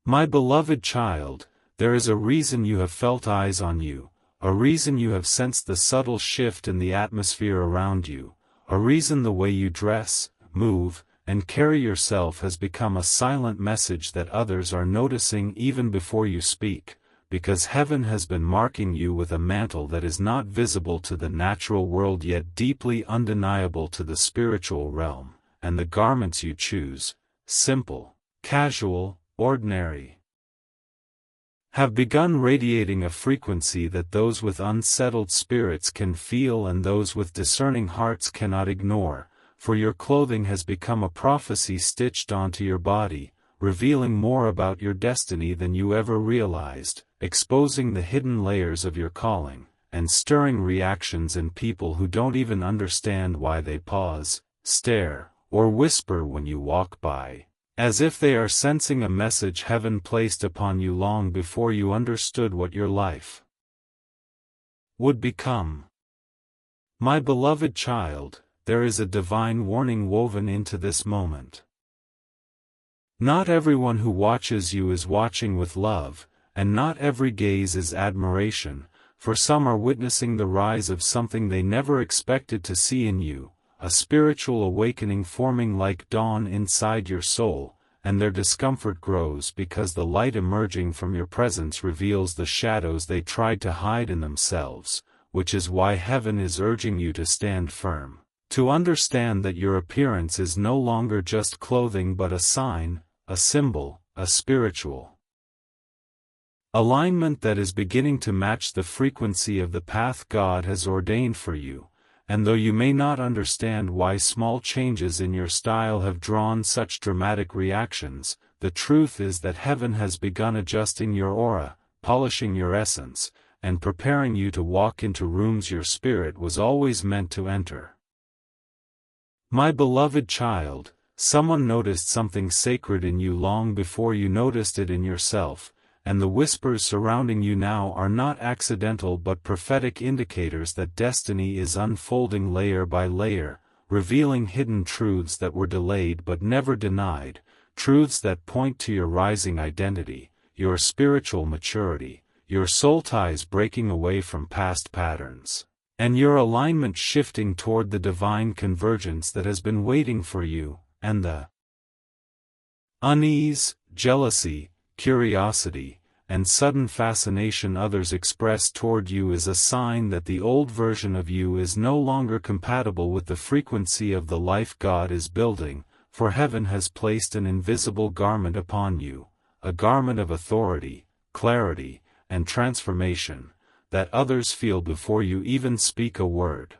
My beloved child, there is a reason you have felt eyes on you, a reason you have sensed the subtle shift in the atmosphere around you, a reason the way you dress, move, and carry yourself has become a silent message that others are noticing even before you speak, because heaven has been marking you with a mantle that is not visible to the natural world yet deeply undeniable to the spiritual realm, and the garments you choose, simple, casual, ordinary, have begun radiating a frequency that those with unsettled spirits can feel and those with discerning hearts cannot ignore, for your clothing has become a prophecy stitched onto your body, revealing more about your destiny than you ever realized, exposing the hidden layers of your calling, and stirring reactions in people who don't even understand why they pause, stare, or whisper when you walk by, as if they are sensing a message heaven placed upon you long before you understood what your life would become. My beloved child, there is a divine warning woven into this moment. Not everyone who watches you is watching with love, and not every gaze is admiration, for some are witnessing the rise of something they never expected to see in you, a spiritual awakening forming like dawn inside your soul, and their discomfort grows because the light emerging from your presence reveals the shadows they tried to hide in themselves, which is why heaven is urging you to stand firm, to understand that your appearance is no longer just clothing but a sign, a symbol, a spiritual alignment that is beginning to match the frequency of the path God has ordained for you. And though you may not understand why small changes in your style have drawn such dramatic reactions, the truth is that heaven has begun adjusting your aura, polishing your essence, and preparing you to walk into rooms your spirit was always meant to enter. My beloved child, someone noticed something sacred in you long before you noticed it in yourself, and the whispers surrounding you now are not accidental but prophetic indicators that destiny is unfolding layer by layer, revealing hidden truths that were delayed but never denied, truths that point to your rising identity, your spiritual maturity, your soul ties breaking away from past patterns, and your alignment shifting toward the divine convergence that has been waiting for you, and the unease, jealousy, curiosity, and sudden fascination others express toward you is a sign that the old version of you is no longer compatible with the frequency of the life God is building, for heaven has placed an invisible garment upon you, a garment of authority, clarity, and transformation, that others feel before you even speak a word.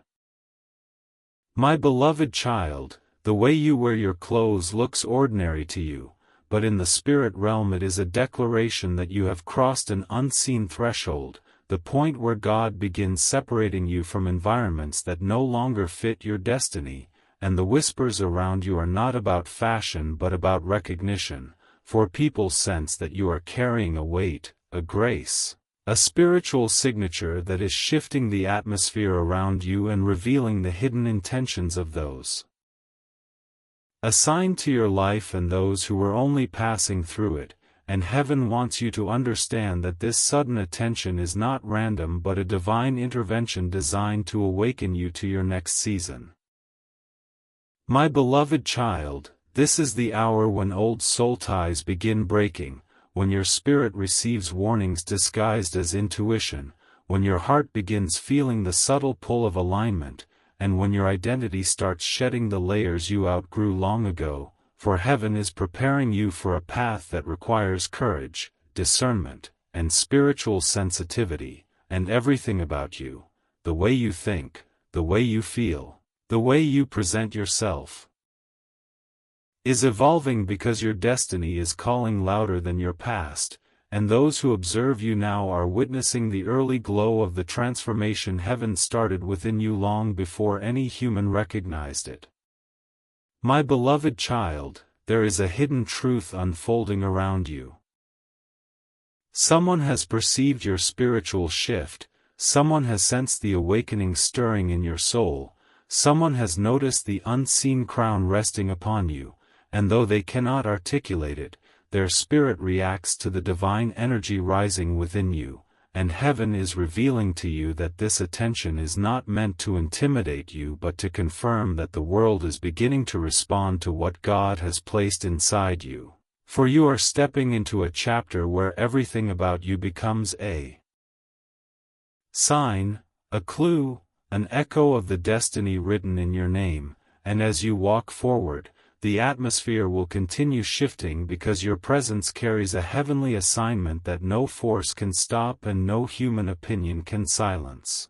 My beloved child, the way you wear your clothes looks ordinary to you, but in the spirit realm it is a declaration that you have crossed an unseen threshold, the point where God begins separating you from environments that no longer fit your destiny, and the whispers around you are not about fashion but about recognition, for people sense that you are carrying a weight, a grace, a spiritual signature that is shifting the atmosphere around you and revealing the hidden intentions of those assigned to your life and those who were only passing through it, and heaven wants you to understand that this sudden attention is not random but a divine intervention designed to awaken you to your next season. My beloved child, this is the hour when old soul ties begin breaking, when your spirit receives warnings disguised as intuition, when your heart begins feeling the subtle pull of alignment, and when your identity starts shedding the layers you outgrew long ago, for heaven is preparing you for a path that requires courage, discernment, and spiritual sensitivity, and everything about you, the way you think, the way you feel, the way you present yourself, is evolving because your destiny is calling louder than your past, and those who observe you now are witnessing the early glow of the transformation heaven started within you long before any human recognized it. My beloved child, there is a hidden truth unfolding around you. Someone has perceived your spiritual shift, someone has sensed the awakening stirring in your soul, someone has noticed the unseen crown resting upon you, and though they cannot articulate it, their spirit reacts to the divine energy rising within you, and heaven is revealing to you that this attention is not meant to intimidate you but to confirm that the world is beginning to respond to what God has placed inside you. For you are stepping into a chapter where everything about you becomes a sign, a clue, an echo of the destiny written in your name, and as you walk forward, the atmosphere will continue shifting because your presence carries a heavenly assignment that no force can stop and no human opinion can silence.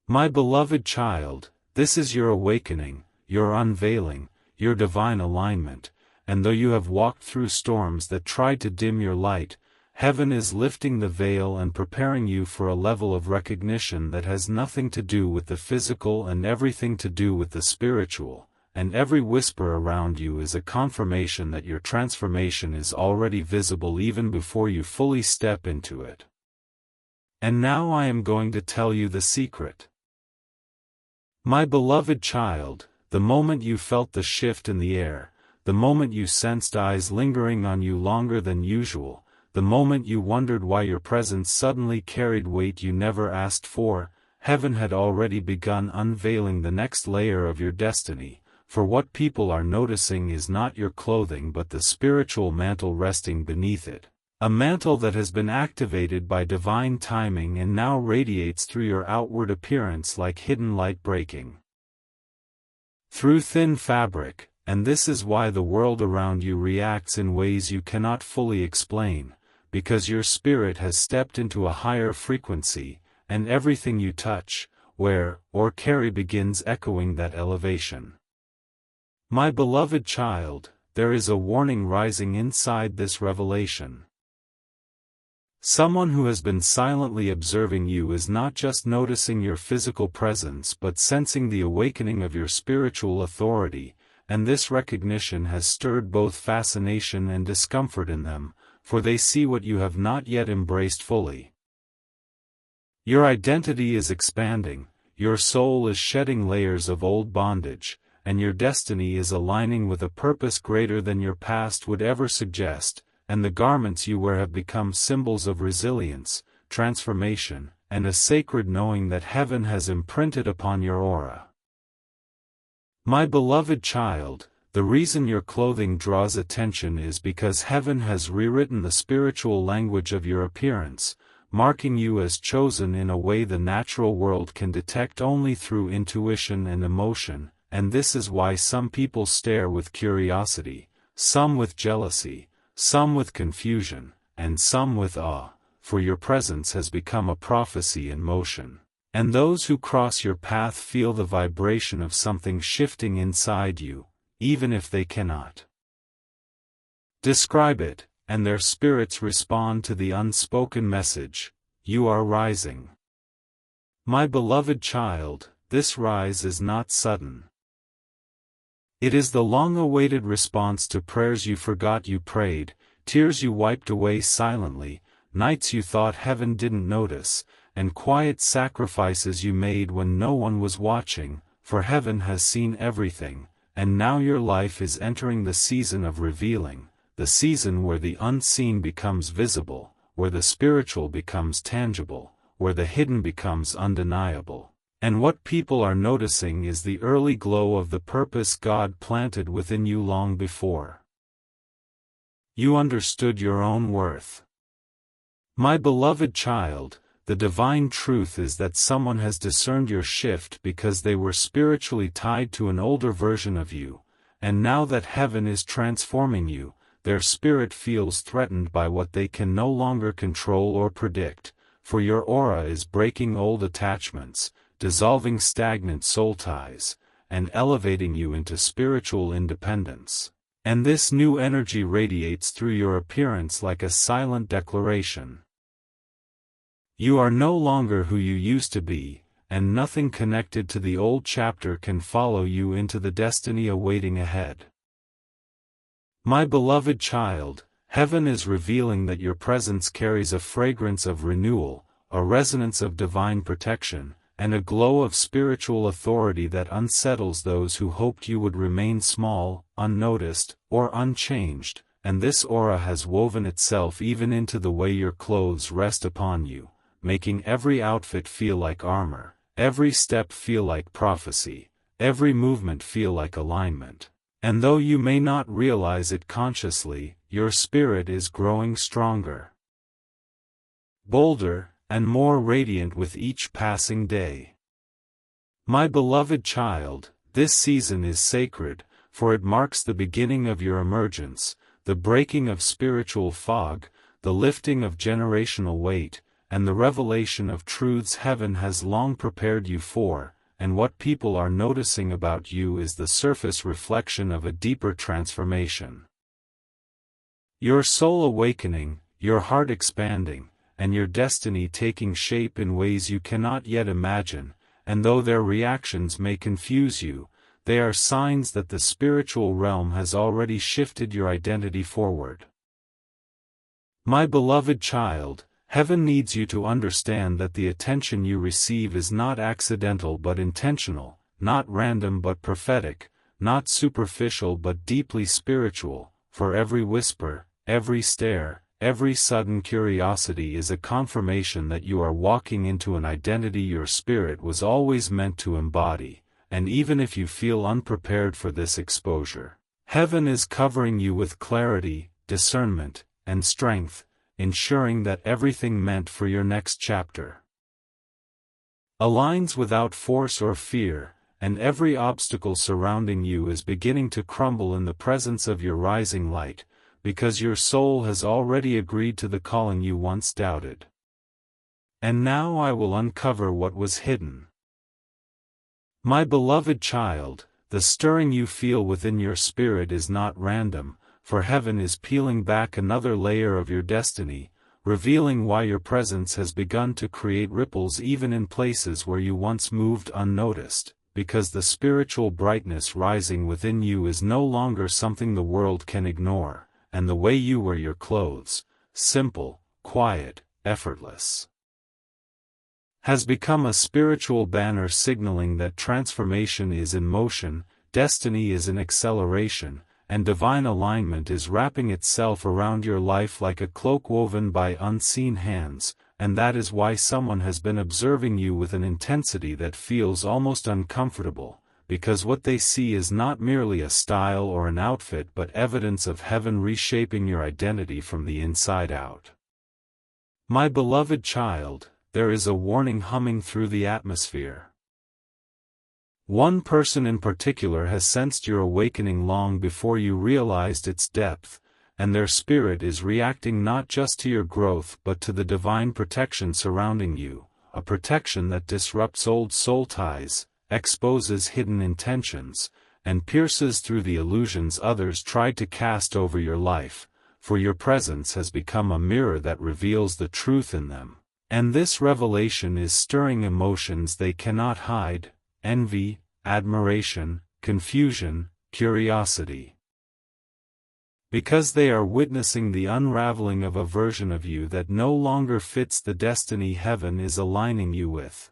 My beloved child, this is your awakening, your unveiling, your divine alignment, and though you have walked through storms that tried to dim your light, heaven is lifting the veil and preparing you for a level of recognition that has nothing to do with the physical and everything to do with the spiritual. And every whisper around you is a confirmation that your transformation is already visible even before you fully step into it. And now I am going to tell you the secret. My beloved child, the moment you felt the shift in the air, the moment you sensed eyes lingering on you longer than usual, the moment you wondered why your presence suddenly carried weight you never asked for, heaven had already begun unveiling the next layer of your destiny. For what people are noticing is not your clothing but the spiritual mantle resting beneath it, a mantle that has been activated by divine timing and now radiates through your outward appearance like hidden light breaking through thin fabric, and this is why the world around you reacts in ways you cannot fully explain, because your spirit has stepped into a higher frequency, and everything you touch, wear, or carry begins echoing that elevation. My beloved child, there is a warning rising inside this revelation. Someone who has been silently observing you is not just noticing your physical presence but sensing the awakening of your spiritual authority, and this recognition has stirred both fascination and discomfort in them, for they see what you have not yet embraced fully. Your identity is expanding, your soul is shedding layers of old bondage, and your destiny is aligning with a purpose greater than your past would ever suggest, and the garments you wear have become symbols of resilience, transformation, and a sacred knowing that heaven has imprinted upon your aura. My beloved child, the reason your clothing draws attention is because heaven has rewritten the spiritual language of your appearance, marking you as chosen in a way the natural world can detect only through intuition and emotion. And this is why some people stare with curiosity, some with jealousy, some with confusion, and some with awe, for your presence has become a prophecy in motion. And those who cross your path feel the vibration of something shifting inside you, even if they cannot describe it, and their spirits respond to the unspoken message, you are rising. My beloved child, this rise is not sudden. It is the long-awaited response to prayers you forgot you prayed, tears you wiped away silently, nights you thought heaven didn't notice, and quiet sacrifices you made when no one was watching, for heaven has seen everything, and now your life is entering the season of revealing, the season where the unseen becomes visible, where the spiritual becomes tangible, where the hidden becomes undeniable. And what people are noticing is the early glow of the purpose God planted within you long before you understood your own worth. My beloved child, the divine truth is that someone has discerned your shift because they were spiritually tied to an older version of you, and now that heaven is transforming you, their spirit feels threatened by what they can no longer control or predict, for your aura is breaking old attachments, dissolving stagnant soul ties, and elevating you into spiritual independence. And this new energy radiates through your appearance like a silent declaration. You are no longer who you used to be, and nothing connected to the old chapter can follow you into the destiny awaiting ahead. My beloved child, heaven is revealing that your presence carries a fragrance of renewal, a resonance of divine protection, and a glow of spiritual authority that unsettles those who hoped you would remain small, unnoticed, or unchanged, and this aura has woven itself even into the way your clothes rest upon you, making every outfit feel like armor, every step feel like prophecy, every movement feel like alignment. And though you may not realize it consciously, your spirit is growing stronger, bolder, and more radiant with each passing day. My beloved child, this season is sacred, for it marks the beginning of your emergence, the breaking of spiritual fog, the lifting of generational weight, and the revelation of truths heaven has long prepared you for, and what people are noticing about you is the surface reflection of a deeper transformation. Your soul awakening, your heart expanding, and your destiny taking shape in ways you cannot yet imagine, and though their reactions may confuse you, they are signs that the spiritual realm has already shifted your identity forward. My beloved child, heaven needs you to understand that the attention you receive is not accidental but intentional, not random but prophetic, not superficial but deeply spiritual, for every whisper, every stare, every sudden curiosity is a confirmation that you are walking into an identity your spirit was always meant to embody, and even if you feel unprepared for this exposure, heaven is covering you with clarity, discernment, and strength, ensuring that everything meant for your next chapter aligns without force or fear, and every obstacle surrounding you is beginning to crumble in the presence of your rising light, because your soul has already agreed to the calling you once doubted. And now I will uncover what was hidden. My beloved child, the stirring you feel within your spirit is not random, for heaven is peeling back another layer of your destiny, revealing why your presence has begun to create ripples even in places where you once moved unnoticed, because the spiritual brightness rising within you is no longer something the world can ignore, and the way you wear your clothes, simple, quiet, effortless, has become a spiritual banner signaling that transformation is in motion, destiny is in acceleration, and divine alignment is wrapping itself around your life like a cloak woven by unseen hands, and that is why someone has been observing you with an intensity that feels almost uncomfortable, because what they see is not merely a style or an outfit but evidence of heaven reshaping your identity from the inside out. My beloved child, there is a warning humming through the atmosphere. One person in particular has sensed your awakening long before you realized its depth, and their spirit is reacting not just to your growth but to the divine protection surrounding you, a protection that disrupts old soul ties, exposes hidden intentions, and pierces through the illusions others tried to cast over your life, for your presence has become a mirror that reveals the truth in them. And this revelation is stirring emotions they cannot hide: envy, admiration, confusion, curiosity. Because they are witnessing the unraveling of a version of you that no longer fits the destiny heaven is aligning you with.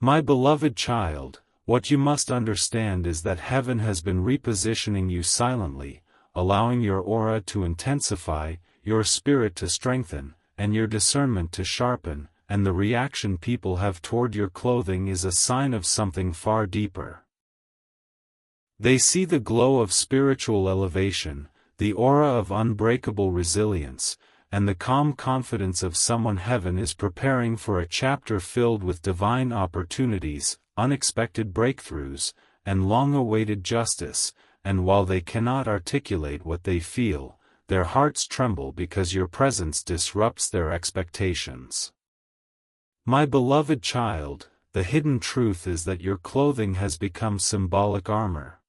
My beloved child, what you must understand is that heaven has been repositioning you silently, allowing your aura to intensify, your spirit to strengthen, and your discernment to sharpen, and the reaction people have toward your clothing is a sign of something far deeper. They see the glow of spiritual elevation, the aura of unbreakable resilience, and the calm confidence of someone heaven is preparing for a chapter filled with divine opportunities, unexpected breakthroughs, and long-awaited justice, and while they cannot articulate what they feel, their hearts tremble because your presence disrupts their expectations. My beloved child, the hidden truth is that your clothing has become symbolic armor.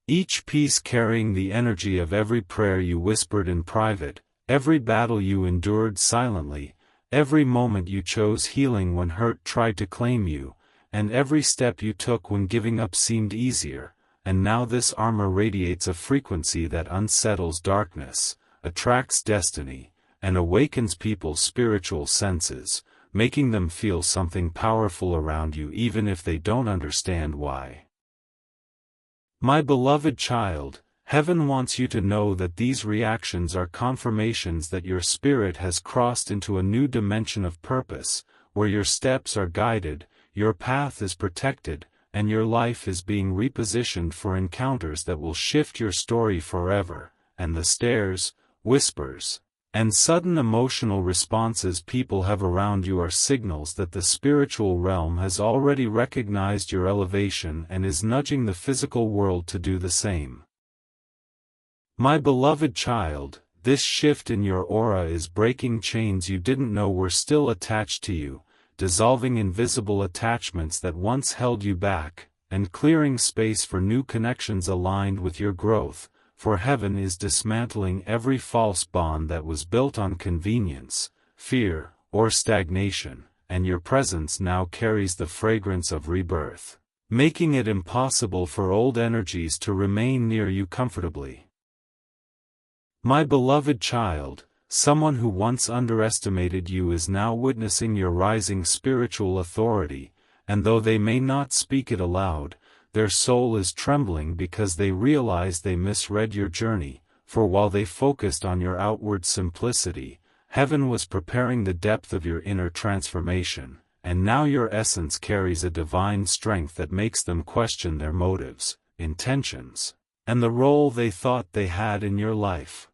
Each piece carrying the energy of every prayer you whispered in private, every battle you endured silently, every moment you chose healing when hurt tried to claim you, and every step you took when giving up seemed easier. And now this armor radiates a frequency that unsettles darkness, attracts destiny, and awakens people's spiritual senses, making them feel something powerful around you even if they don't understand why. My beloved child, Heaven wants you to know that these reactions are confirmations that your spirit has crossed into a new dimension of purpose, where your steps are guided, your path is protected, and your life is being repositioned for encounters that will shift your story forever, and the stares, whispers, and sudden emotional responses people have around you are signals that the spiritual realm has already recognized your elevation and is nudging the physical world to do the same. My beloved child, this shift in your aura is breaking chains you didn't know were still attached to you, dissolving invisible attachments that once held you back, and clearing space for new connections aligned with your growth, for heaven is dismantling every false bond that was built on convenience, fear, or stagnation, and your presence now carries the fragrance of rebirth, making it impossible for old energies to remain near you comfortably. My beloved child, someone who once underestimated you is now witnessing your rising spiritual authority, and though they may not speak it aloud, their soul is trembling because they realize they misread your journey, for while they focused on your outward simplicity, heaven was preparing the depth of your inner transformation, and now your essence carries a divine strength that makes them question their motives, intentions, and the role they thought they had in your life.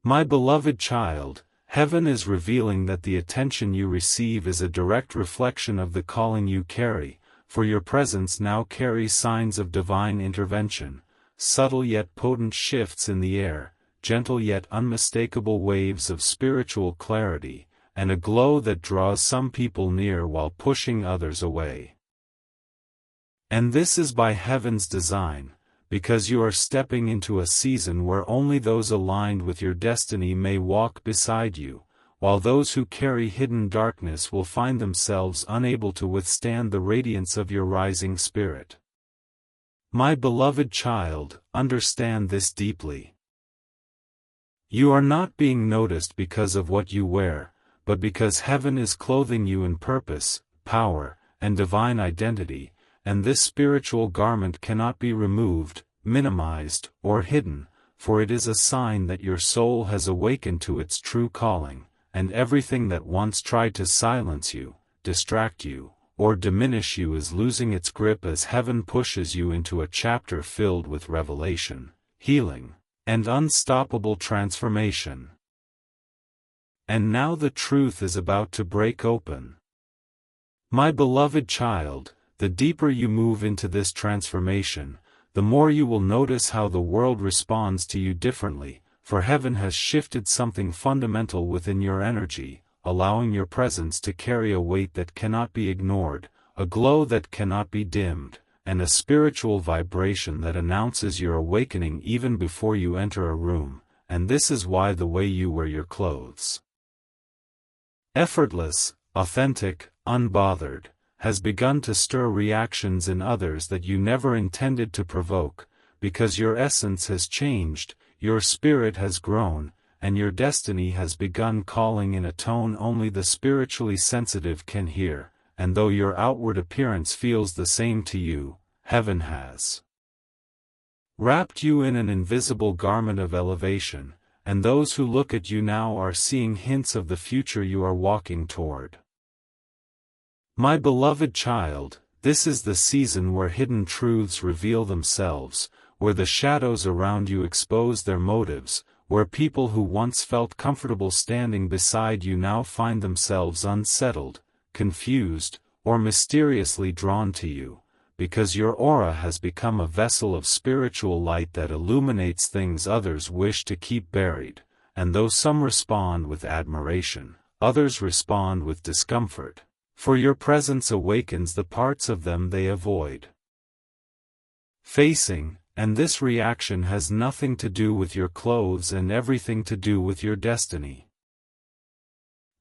My beloved child, heaven is revealing that the attention you receive is a direct reflection of the calling you carry, for your presence now carries signs of divine intervention, subtle yet potent shifts in the air, gentle yet unmistakable waves of spiritual clarity, and a glow that draws some people near while pushing others away. And this is by heaven's design, because you are stepping into a season where only those aligned with your destiny may walk beside you, while those who carry hidden darkness will find themselves unable to withstand the radiance of your rising spirit. My beloved child, understand this deeply. You are not being noticed because of what you wear, but because heaven is clothing you in purpose, power, and divine identity, and this spiritual garment cannot be removed, minimized, or hidden, for it is a sign that your soul has awakened to its true calling, and everything that once tried to silence you, distract you, or diminish you is losing its grip as heaven pushes you into a chapter filled with revelation, healing, and unstoppable transformation. And now the truth is about to break open. My beloved child, the deeper you move into this transformation, the more you will notice how the world responds to you differently, for heaven has shifted something fundamental within your energy, allowing your presence to carry a weight that cannot be ignored, a glow that cannot be dimmed, and a spiritual vibration that announces your awakening even before you enter a room, and this is why the way you wear your clothes, effortless, authentic, unbothered, has begun to stir reactions in others that you never intended to provoke, because your essence has changed, your spirit has grown, and your destiny has begun calling in a tone only the spiritually sensitive can hear, and though your outward appearance feels the same to you, heaven has wrapped you in an invisible garment of elevation, and those who look at you now are seeing hints of the future you are walking toward. My beloved child, this is the season where hidden truths reveal themselves, where the shadows around you expose their motives, where people who once felt comfortable standing beside you now find themselves unsettled, confused, or mysteriously drawn to you, because your aura has become a vessel of spiritual light that illuminates things others wish to keep buried, and though some respond with admiration, others respond with discomfort. For your presence awakens the parts of them they avoid facing, and this reaction has nothing to do with your clothes and everything to do with your destiny.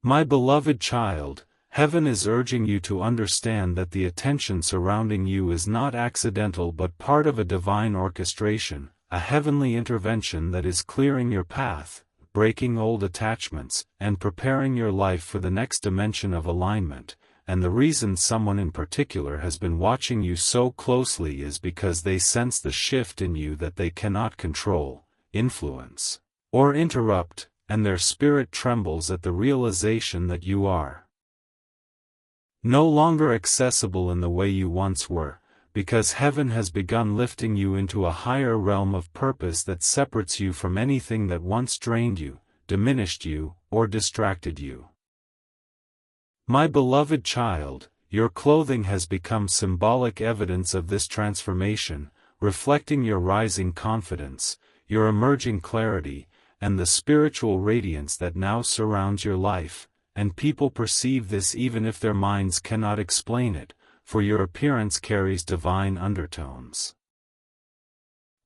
My beloved child, heaven is urging you to understand that the attention surrounding you is not accidental but part of a divine orchestration, a heavenly intervention that is clearing your path, breaking old attachments, and preparing your life for the next dimension of alignment. and the reason someone in particular has been watching you so closely is because they sense the shift in you that they cannot control, influence, or interrupt, and their spirit trembles at the realization that you are no longer accessible in the way you once were, because heaven has begun lifting you into a higher realm of purpose that separates you from anything that once drained you, diminished you, or distracted you. My beloved child, your clothing has become symbolic evidence of this transformation, reflecting your rising confidence, your emerging clarity, and the spiritual radiance that now surrounds your life, and people perceive this even if their minds cannot explain it, for your appearance carries divine undertones.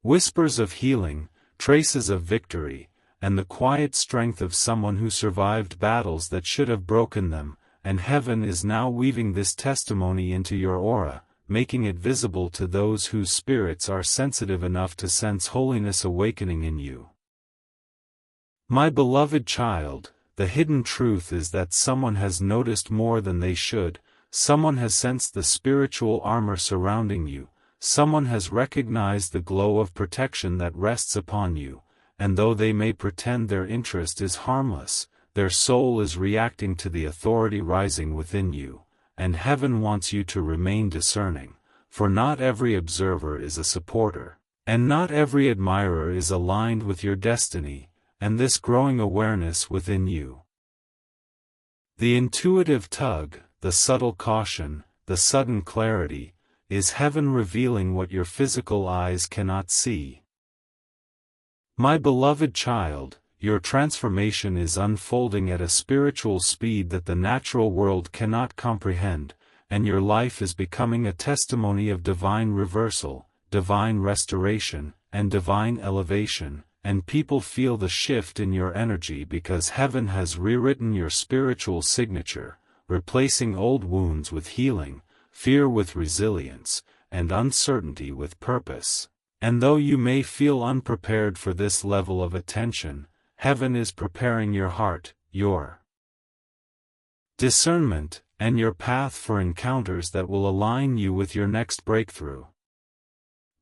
Whispers of healing, traces of victory, and the quiet strength of someone who survived battles that should have broken them, and heaven is now weaving this testimony into your aura, making it visible to those whose spirits are sensitive enough to sense holiness awakening in you. My beloved child, the hidden truth is that someone has noticed more than they should. Someone has sensed the spiritual armor surrounding you, someone has recognized the glow of protection that rests upon you, and though they may pretend their interest is harmless, their soul is reacting to the authority rising within you, and heaven wants you to remain discerning, for not every observer is a supporter, and not every admirer is aligned with your destiny, and this growing awareness within you. The intuitive tug, the subtle caution, the sudden clarity, is heaven revealing what your physical eyes cannot see. My beloved child, your transformation is unfolding at a spiritual speed that the natural world cannot comprehend, and your life is becoming a testimony of divine reversal, divine restoration, and divine elevation, and people feel the shift in your energy because heaven has rewritten your spiritual signature, replacing old wounds with healing, fear with resilience, and uncertainty with purpose. And though you may feel unprepared for this level of attention, heaven is preparing your heart, your discernment, and your path for encounters that will align you with your next breakthrough.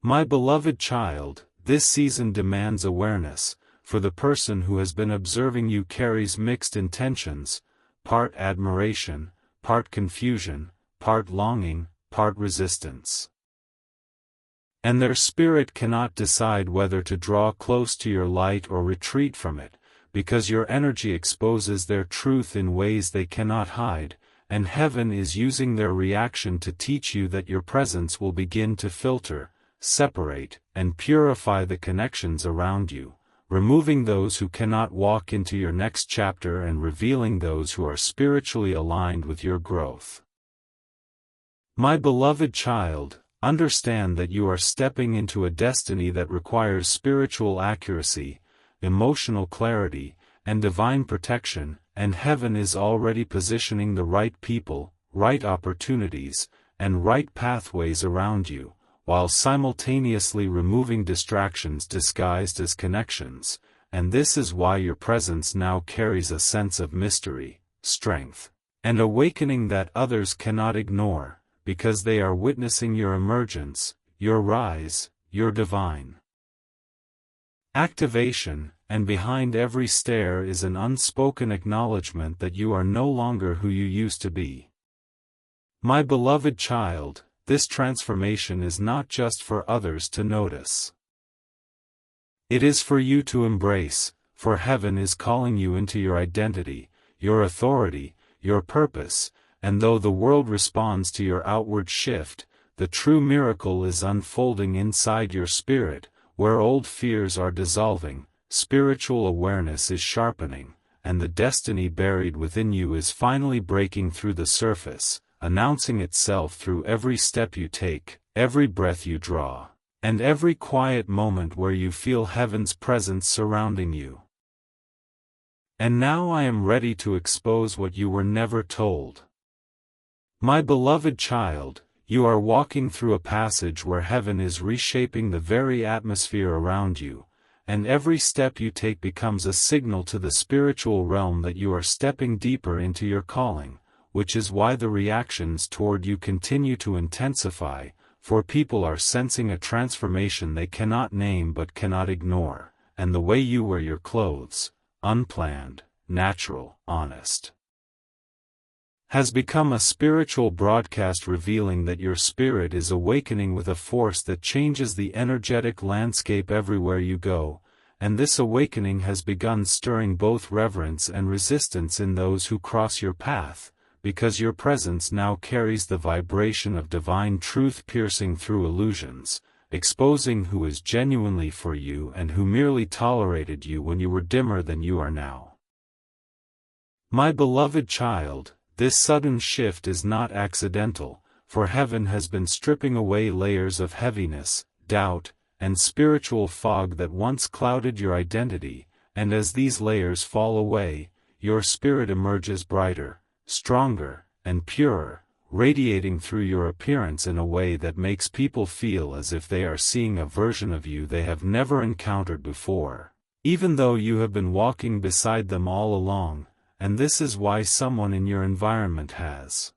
My beloved child, this season demands awareness, for the person who has been observing you carries mixed intentions, part admiration, part confusion, part longing, part resistance. And their spirit cannot decide whether to draw close to your light or retreat from it, because your energy exposes their truth in ways they cannot hide, and heaven is using their reaction to teach you that your presence will begin to filter, separate, and purify the connections around you, removing those who cannot walk into your next chapter and revealing those who are spiritually aligned with your growth. My beloved child, understand that you are stepping into a destiny that requires spiritual accuracy, emotional clarity, and divine protection, and heaven is already positioning the right people, right opportunities, and right pathways around you, while simultaneously removing distractions disguised as connections, and this is why your presence now carries a sense of mystery, strength, and awakening that others cannot ignore, because they are witnessing your emergence, your rise, your divine activation, and behind every stare is an unspoken acknowledgement that you are no longer who you used to be. My beloved child, this transformation is not just for others to notice. It is for you to embrace, for heaven is calling you into your identity, your authority, your purpose, and though the world responds to your outward shift, the true miracle is unfolding inside your spirit, where old fears are dissolving, spiritual awareness is sharpening, and the destiny buried within you is finally breaking through the surface, announcing itself through every step you take, every breath you draw, and every quiet moment where you feel heaven's presence surrounding you. And now I am ready to expose what you were never told. My beloved child, you are walking through a passage where heaven is reshaping the very atmosphere around you, and every step you take becomes a signal to the spiritual realm that you are stepping deeper into your calling, which is why the reactions toward you continue to intensify, for people are sensing a transformation they cannot name but cannot ignore, and the way you wear your clothes, unplanned, natural, honest, has become a spiritual broadcast revealing that your spirit is awakening with a force that changes the energetic landscape everywhere you go, and this awakening has begun stirring both reverence and resistance in those who cross your path, because your presence now carries the vibration of divine truth piercing through illusions, exposing who is genuinely for you and who merely tolerated you when you were dimmer than you are now. My beloved child, this sudden shift is not accidental, for heaven has been stripping away layers of heaviness, doubt, and spiritual fog that once clouded your identity, and as these layers fall away, your spirit emerges brighter, stronger, and purer, radiating through your appearance in a way that makes people feel as if they are seeing a version of you they have never encountered before, even though you have been walking beside them all along, and this is why someone in your environment has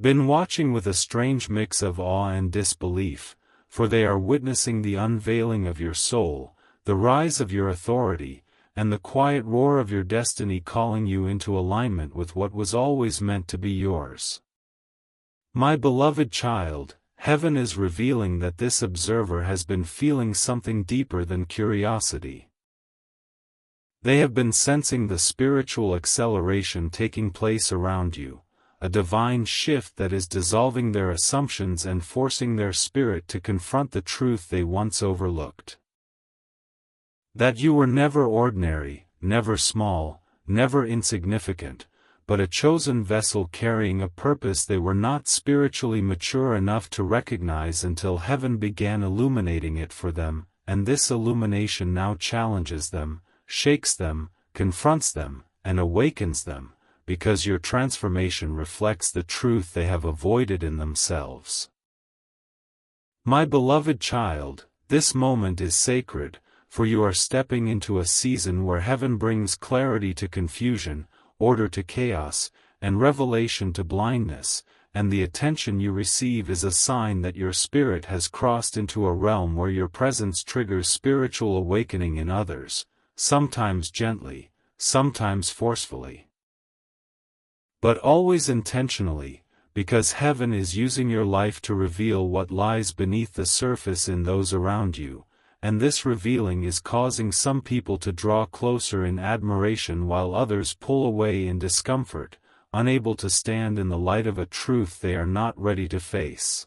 been watching with a strange mix of awe and disbelief, for they are witnessing the unveiling of your soul, the rise of your authority, and the quiet roar of your destiny calling you into alignment with what was always meant to be yours. My beloved child, heaven is revealing that this observer has been feeling something deeper than curiosity. They have been sensing the spiritual acceleration taking place around you, a divine shift that is dissolving their assumptions and forcing their spirit to confront the truth they once overlooked. That you were never ordinary, never small, never insignificant, but a chosen vessel carrying a purpose they were not spiritually mature enough to recognize until heaven began illuminating it for them, and this illumination now challenges them, shakes them, confronts them, and awakens them, because your transformation reflects the truth they have avoided in themselves. My beloved child, this moment is sacred, for you are stepping into a season where heaven brings clarity to confusion, order to chaos, and revelation to blindness, and the attention you receive is a sign that your spirit has crossed into a realm where your presence triggers spiritual awakening in others, sometimes gently, sometimes forcefully, but always intentionally, because heaven is using your life to reveal what lies beneath the surface in those around you, and this revealing is causing some people to draw closer in admiration while others pull away in discomfort, unable to stand in the light of a truth they are not ready to face.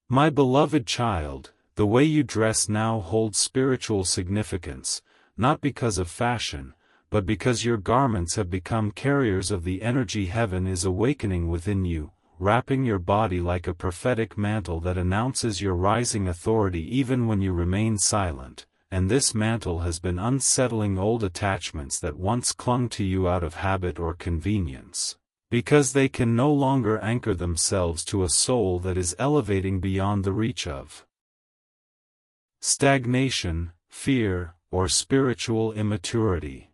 My beloved child, the way you dress now holds spiritual significance, not because of fashion, but because your garments have become carriers of the energy heaven is awakening within you, wrapping your body like a prophetic mantle that announces your rising authority even when you remain silent, and this mantle has been unsettling old attachments that once clung to you out of habit or convenience, because they can no longer anchor themselves to a soul that is elevating beyond the reach of stagnation, fear, or spiritual immaturity.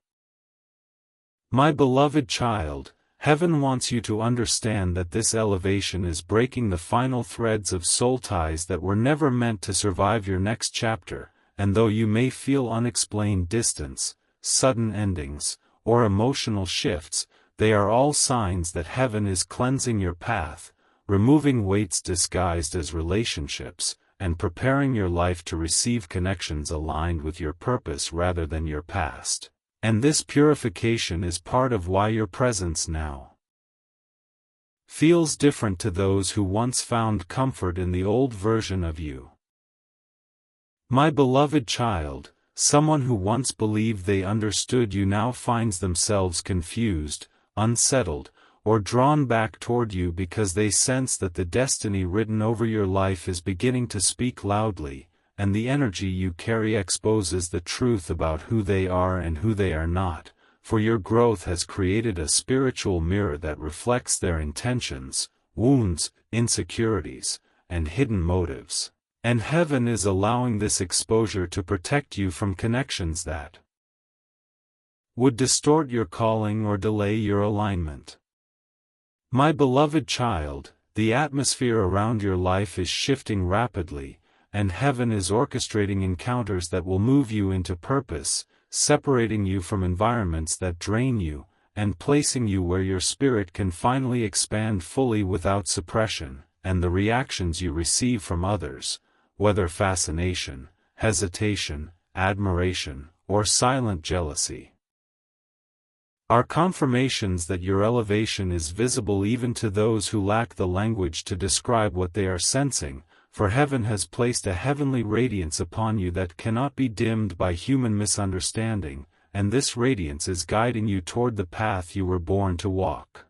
My beloved child, heaven wants you to understand that this elevation is breaking the final threads of soul ties that were never meant to survive your next chapter, and though you may feel unexplained distance, sudden endings, or emotional shifts, they are all signs that heaven is cleansing your path, removing weights disguised as relationships, and preparing your life to receive connections aligned with your purpose rather than your past. And this purification is part of why your presence now feels different to those who once found comfort in the old version of you. My beloved child, someone who once believed they understood you now finds themselves confused, unsettled, or drawn back toward you because they sense that the destiny written over your life is beginning to speak loudly, and the energy you carry exposes the truth about who they are and who they are not, for your growth has created a spiritual mirror that reflects their intentions, wounds, insecurities, and hidden motives. And heaven is allowing this exposure to protect you from connections that would distort your calling or delay your alignment. My beloved child, the atmosphere around your life is shifting rapidly, and heaven is orchestrating encounters that will move you into purpose, separating you from environments that drain you, and placing you where your spirit can finally expand fully without suppression, and the reactions you receive from others, whether fascination, hesitation, admiration, or silent jealousy, are confirmations that your elevation is visible even to those who lack the language to describe what they are sensing, for heaven has placed a heavenly radiance upon you that cannot be dimmed by human misunderstanding, and this radiance is guiding you toward the path you were born to walk.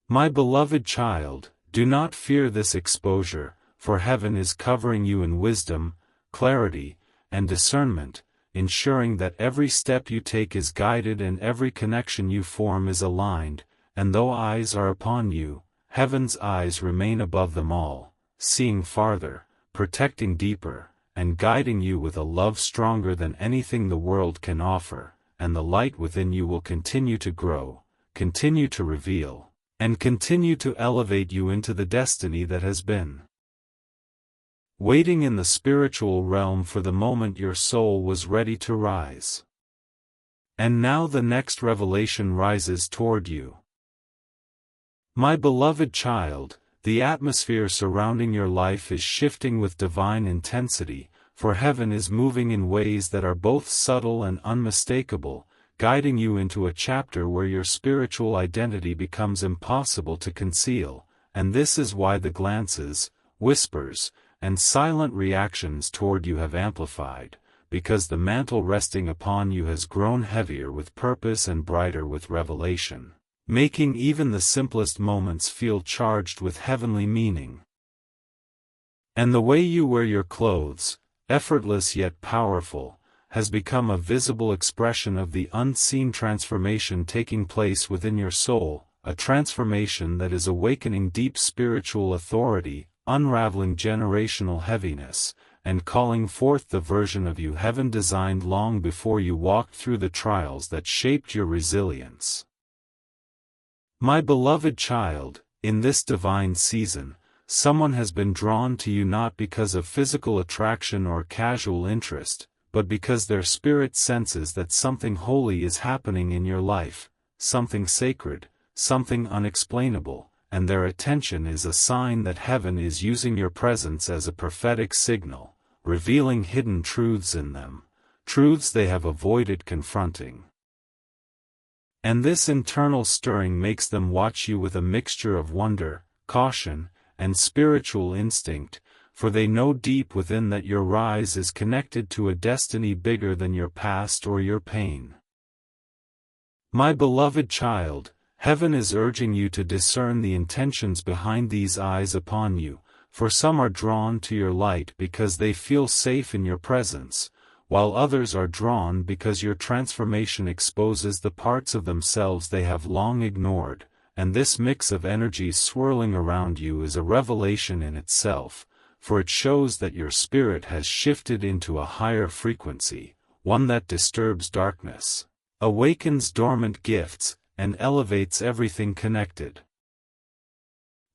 My beloved child, do not fear this exposure, for heaven is covering you in wisdom, clarity, and discernment, ensuring that every step you take is guided and every connection you form is aligned, and though eyes are upon you, heaven's eyes remain above them all, seeing farther, protecting deeper, and guiding you with a love stronger than anything the world can offer, and the light within you will continue to grow, continue to reveal, and continue to elevate you into the destiny that has been waiting in the spiritual realm for the moment your soul was ready to rise. And now the next revelation rises toward you. My beloved child, the atmosphere surrounding your life is shifting with divine intensity, for heaven is moving in ways that are both subtle and unmistakable, guiding you into a chapter where your spiritual identity becomes impossible to conceal, and this is why the glances, whispers, and silent reactions toward you have amplified, because the mantle resting upon you has grown heavier with purpose and brighter with revelation, making even the simplest moments feel charged with heavenly meaning. And the way you wear your clothes, effortless yet powerful, has become a visible expression of the unseen transformation taking place within your soul, a transformation that is awakening deep spiritual authority, unraveling generational heaviness, and calling forth the version of you heaven designed long before you walked through the trials that shaped your resilience. My beloved child, in this divine season, someone has been drawn to you not because of physical attraction or casual interest, but because their spirit senses that something holy is happening in your life, something sacred, something unexplainable, and their attention is a sign that heaven is using your presence as a prophetic signal, revealing hidden truths in them, truths they have avoided confronting. And this internal stirring makes them watch you with a mixture of wonder, caution, and spiritual instinct, for they know deep within that your rise is connected to a destiny bigger than your past or your pain. My beloved child, heaven is urging you to discern the intentions behind these eyes upon you, for some are drawn to your light because they feel safe in your presence, while others are drawn because your transformation exposes the parts of themselves they have long ignored, and this mix of energies swirling around you is a revelation in itself, for it shows that your spirit has shifted into a higher frequency, one that disturbs darkness, awakens dormant gifts, and elevates everything connected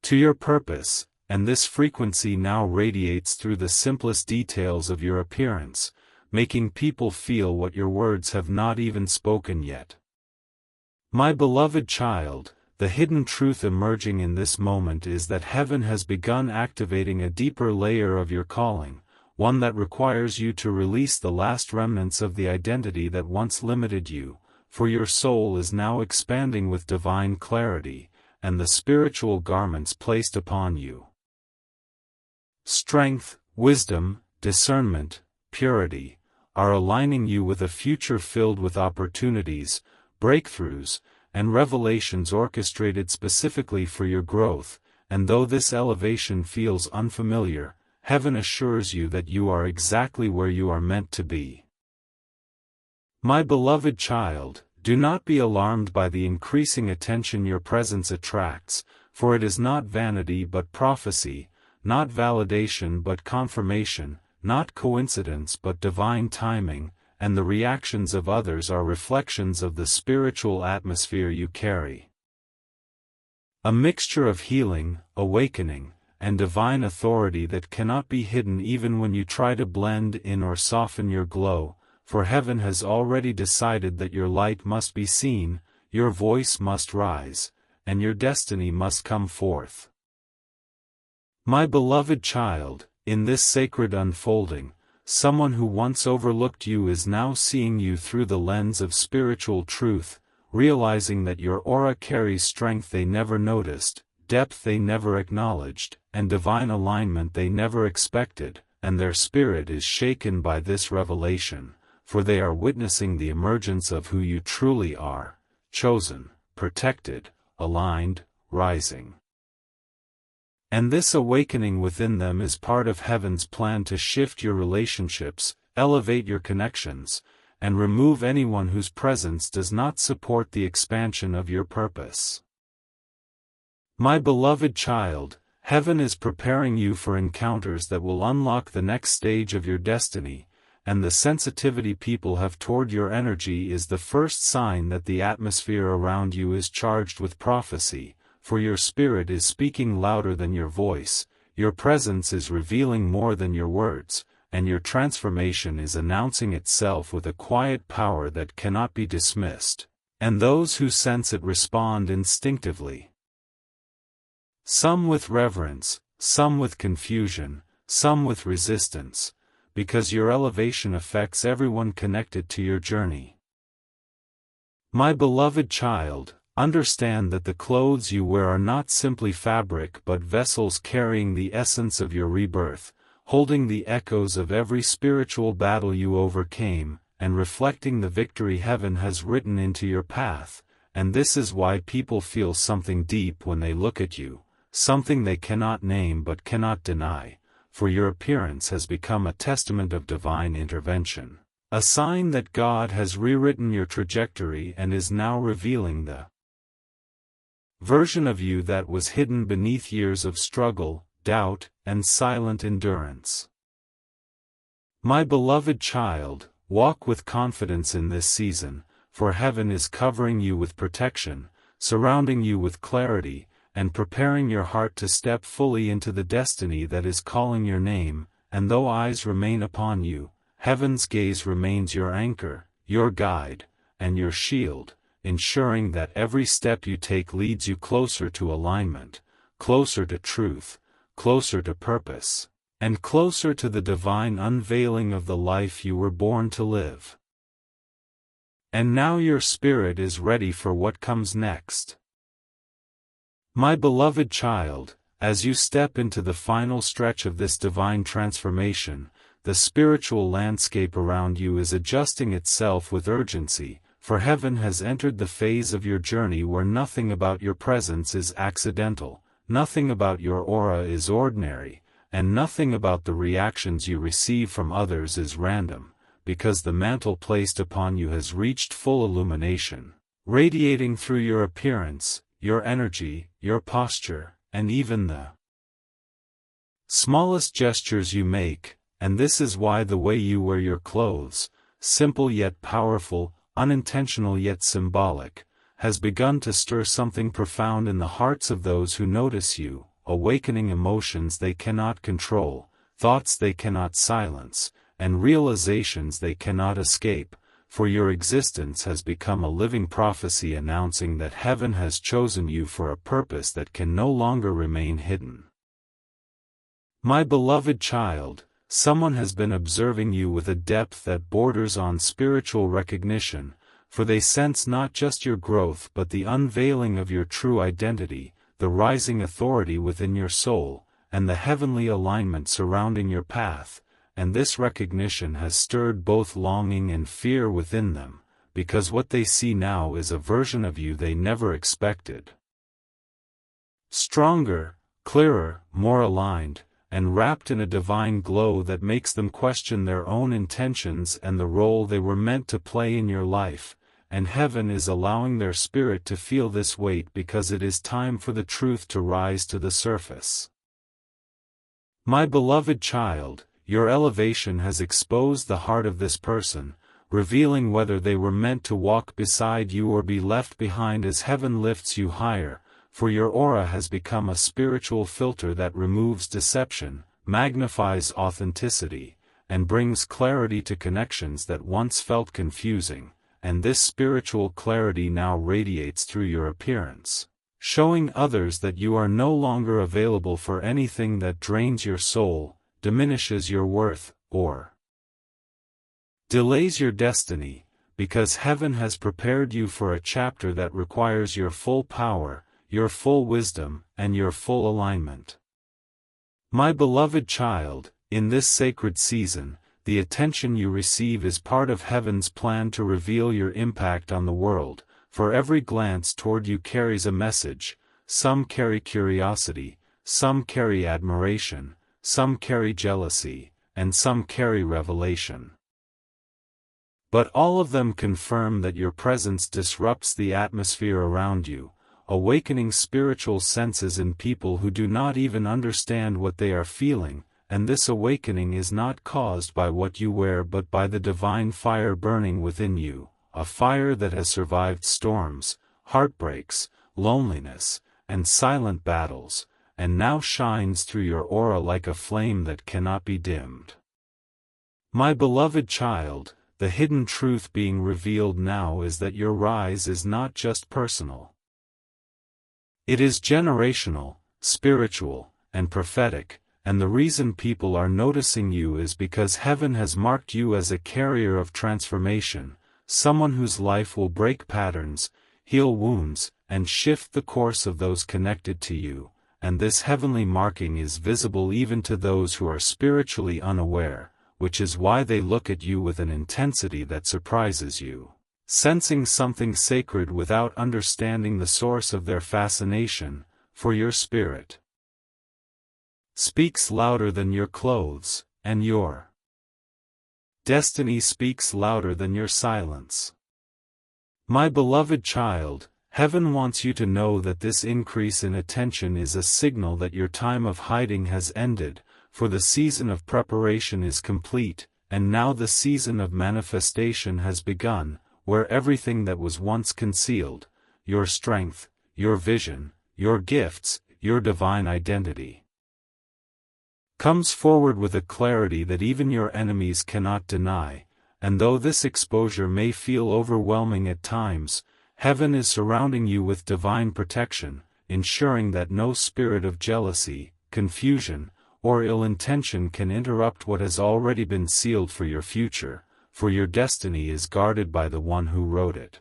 to your purpose, and this frequency now radiates through the simplest details of your appearance, making people feel what your words have not even spoken yet. My beloved child, the hidden truth emerging in this moment is that heaven has begun activating a deeper layer of your calling, one that requires you to release the last remnants of the identity that once limited you, for your soul is now expanding with divine clarity, and the spiritual garments placed upon you, strength, wisdom, discernment, purity, are aligning you with a future filled with opportunities, breakthroughs, and revelations orchestrated specifically for your growth, and though this elevation feels unfamiliar, heaven assures you that you are exactly where you are meant to be. My beloved child, do not be alarmed by the increasing attention your presence attracts, for it is not vanity but prophecy, not validation but confirmation, not coincidence but divine timing, and the reactions of others are reflections of the spiritual atmosphere you carry. A mixture of healing, awakening, and divine authority that cannot be hidden even when you try to blend in or soften your glow, for heaven has already decided that your light must be seen, your voice must rise, and your destiny must come forth. My beloved child, in this sacred unfolding, someone who once overlooked you is now seeing you through the lens of spiritual truth, realizing that your aura carries strength they never noticed, depth they never acknowledged, and divine alignment they never expected, and their spirit is shaken by this revelation, for they are witnessing the emergence of who you truly are, chosen, protected, aligned, rising. And this awakening within them is part of heaven's plan to shift your relationships, elevate your connections, and remove anyone whose presence does not support the expansion of your purpose. My beloved child, heaven is preparing you for encounters that will unlock the next stage of your destiny, and the sensitivity people have toward your energy is the first sign that the atmosphere around you is charged with prophecy, for your spirit is speaking louder than your voice, your presence is revealing more than your words, and your transformation is announcing itself with a quiet power that cannot be dismissed, and those who sense it respond instinctively. Some with reverence, some with confusion, some with resistance, because your elevation affects everyone connected to your journey. My beloved child, understand that the clothes you wear are not simply fabric but vessels carrying the essence of your rebirth, holding the echoes of every spiritual battle you overcame, and reflecting the victory heaven has written into your path, and this is why people feel something deep when they look at you, something they cannot name but cannot deny, for your appearance has become a testament of divine intervention, a sign that God has rewritten your trajectory and is now revealing the version of you that was hidden beneath years of struggle, doubt, and silent endurance. My beloved child, walk with confidence in this season, for heaven is covering you with protection, surrounding you with clarity, and preparing your heart to step fully into the destiny that is calling your name, and though eyes remain upon you, heaven's gaze remains your anchor, your guide, and your shield, ensuring that every step you take leads you closer to alignment, closer to truth, closer to purpose, and closer to the divine unveiling of the life you were born to live. And now your spirit is ready for what comes next. My beloved child, as you step into the final stretch of this divine transformation, the spiritual landscape around you is adjusting itself with urgency, for heaven has entered the phase of your journey where nothing about your presence is accidental, nothing about your aura is ordinary, and nothing about the reactions you receive from others is random, because the mantle placed upon you has reached full illumination, radiating through your appearance, your energy, your posture, and even the smallest gestures you make, and this is why the way you wear your clothes, simple yet powerful, unintentional yet symbolic, has begun to stir something profound in the hearts of those who notice you, awakening emotions they cannot control, thoughts they cannot silence, and realizations they cannot escape, for your existence has become a living prophecy announcing that heaven has chosen you for a purpose that can no longer remain hidden. My beloved child, someone has been observing you with a depth that borders on spiritual recognition, for they sense not just your growth but the unveiling of your true identity, the rising authority within your soul, and the heavenly alignment surrounding your path, and this recognition has stirred both longing and fear within them, because what they see now is a version of you they never expected. Stronger, clearer, more aligned, and wrapped in a divine glow that makes them question their own intentions and the role they were meant to play in your life, and heaven is allowing their spirit to feel this weight because it is time for the truth to rise to the surface. My beloved child, your elevation has exposed the heart of this person, revealing whether they were meant to walk beside you or be left behind as heaven lifts you higher, for your aura has become a spiritual filter that removes deception, magnifies authenticity, and brings clarity to connections that once felt confusing, and this spiritual clarity now radiates through your appearance, showing others that you are no longer available for anything that drains your soul, diminishes your worth, or delays your destiny, because heaven has prepared you for a chapter that requires your full power, your full wisdom, and your full alignment. My beloved child, in this sacred season, the attention you receive is part of heaven's plan to reveal your impact on the world, for every glance toward you carries a message. Some carry curiosity, some carry admiration, some carry jealousy, and some carry revelation. But all of them confirm that your presence disrupts the atmosphere around you, awakening spiritual senses in people who do not even understand what they are feeling, and this awakening is not caused by what you wear but by the divine fire burning within you, a fire that has survived storms, heartbreaks, loneliness, and silent battles, and now shines through your aura like a flame that cannot be dimmed. My beloved child, the hidden truth being revealed now is that your rise is not just personal. It is generational, spiritual, and prophetic, and the reason people are noticing you is because heaven has marked you as a carrier of transformation, someone whose life will break patterns, heal wounds, and shift the course of those connected to you, and this heavenly marking is visible even to those who are spiritually unaware, which is why they look at you with an intensity that surprises you, sensing something sacred without understanding the source of their fascination, for your spirit speaks louder than your clothes, and your destiny speaks louder than your silence. My beloved child, heaven wants you to know that this increase in attention is a signal that your time of hiding has ended, for the season of preparation is complete, and now the season of manifestation has begun, where everything that was once concealed, your strength, your vision, your gifts, your divine identity, comes forward with a clarity that even your enemies cannot deny, and though this exposure may feel overwhelming at times, heaven is surrounding you with divine protection, ensuring that no spirit of jealousy, confusion, or ill intention can interrupt what has already been sealed for your future, for your destiny is guarded by the one who wrote it.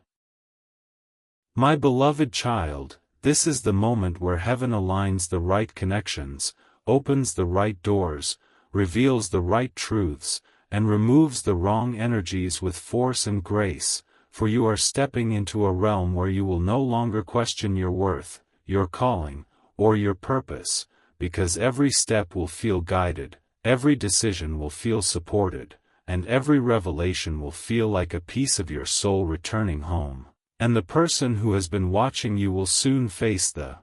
My beloved child, this is the moment where heaven aligns the right connections, opens the right doors, reveals the right truths, and removes the wrong energies with force and grace, for you are stepping into a realm where you will no longer question your worth, your calling, or your purpose, because every step will feel guided, every decision will feel supported, and every revelation will feel like a piece of your soul returning home, and the person who has been watching you will soon face the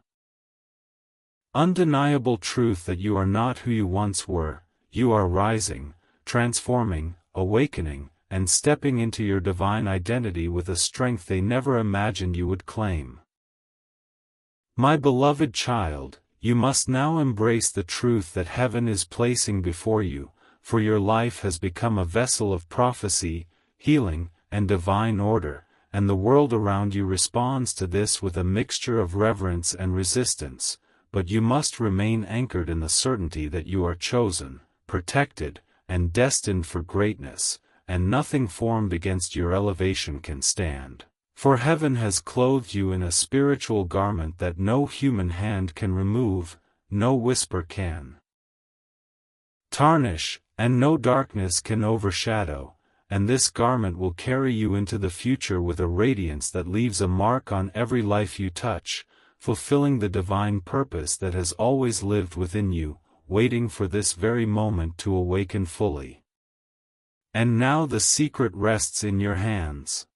undeniable truth that you are not who you once were. You are rising, transforming, awakening, and stepping into your divine identity with a strength they never imagined you would claim. My beloved child, you must now embrace the truth that heaven is placing before you, for your life has become a vessel of prophecy, healing, and divine order, and the world around you responds to this with a mixture of reverence and resistance, but you must remain anchored in the certainty that you are chosen, protected, and destined for greatness, and nothing formed against your elevation can stand. For heaven has clothed you in a spiritual garment that no human hand can remove, no whisper can tarnish, and no darkness can overshadow, and this garment will carry you into the future with a radiance that leaves a mark on every life you touch, fulfilling the divine purpose that has always lived within you, waiting for this very moment to awaken fully. And now the secret rests in your hands.